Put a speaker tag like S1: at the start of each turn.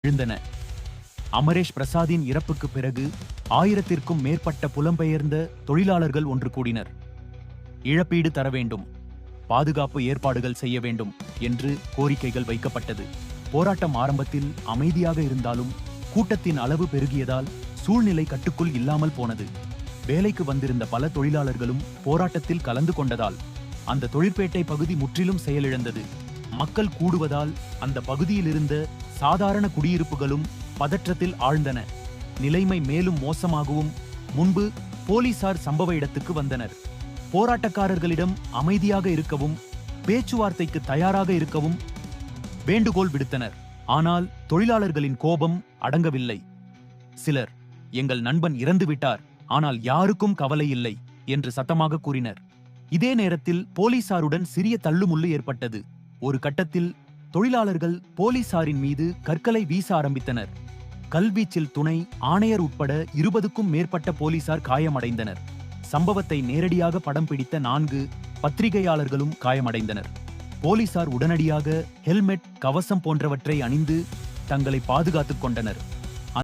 S1: எழுந்தன. அமரேஷ் பிரசாதின் இறப்புக்கு பிறகு 1000த்திற்கும் மேற்பட்ட புலம்பெயர்ந்த தொழிலாளர்கள் ஒன்று கூடினர். இழப்பீடு தர வேண்டும், பாதுகாப்பு ஏற்பாடுகள் செய்ய வேண்டும் என்று கோரிக்கைகள் வைக்கப்பட்டது. போராட்டம் ஆரம்பத்தில் அமைதியாக இருந்தாலும் கூட்டத்தின் அளவு பெருகியதால் சூழ்நிலை கட்டுக்குள் இல்லாமல் போனது. வேலைக்கு வந்திருந்த பல தொழிலாளர்களும் போராட்டத்தில் கலந்து கொண்டதால் அந்த தொழிற்பேட்டை பகுதி முற்றிலும் செயலிழந்தது. மக்கள் கூடுவதால் அந்த பகுதியில் இருந்த சாதாரண குடியிருப்புகளும் பதற்றத்தில் ஆழ்ந்தன. நிலைமை மேலும் மோசமாகவும் முன்பு போலீசார் சம்பவ இடத்துக்கு வந்தனர். போராட்டக்காரர்களிடம் அமைதியாக இருக்கவும் பேச்சுவார்த்தைக்கு தயாராக இருக்கவும் வேண்டுகோள் விடுத்தனர். ஆனால் தொழிலாளர்களின் கோபம் அடங்கவில்லை. சிலர், எங்கள் நண்பன் இறந்துவிட்டார், ஆனால் யாருக்கும் கவலை இல்லை என்று சத்தமாக கூறினர். இதே நேரத்தில் போலீசாருடன் சிறிய தள்ளுமுள்ளு ஏற்பட்டது. ஒரு கட்டத்தில் தொழிலாளர்கள் போலீசாரின் மீது கற்களை வீச ஆரம்பித்தனர். கல்வீச்சில் துணை ஆணையர் உட்பட 20க்கும் மேற்பட்ட போலீசார் காயமடைந்தனர். சம்பவத்தை நேரடியாக படம் பிடித்த 4 பத்திரிகையாளர்களும் காயமடைந்தனர். போலீசார் உடனடியாக ஹெல்மெட், கவசம் போன்றவற்றை அணிந்து தங்களை பாதுகாத்துக் கொண்டனர்.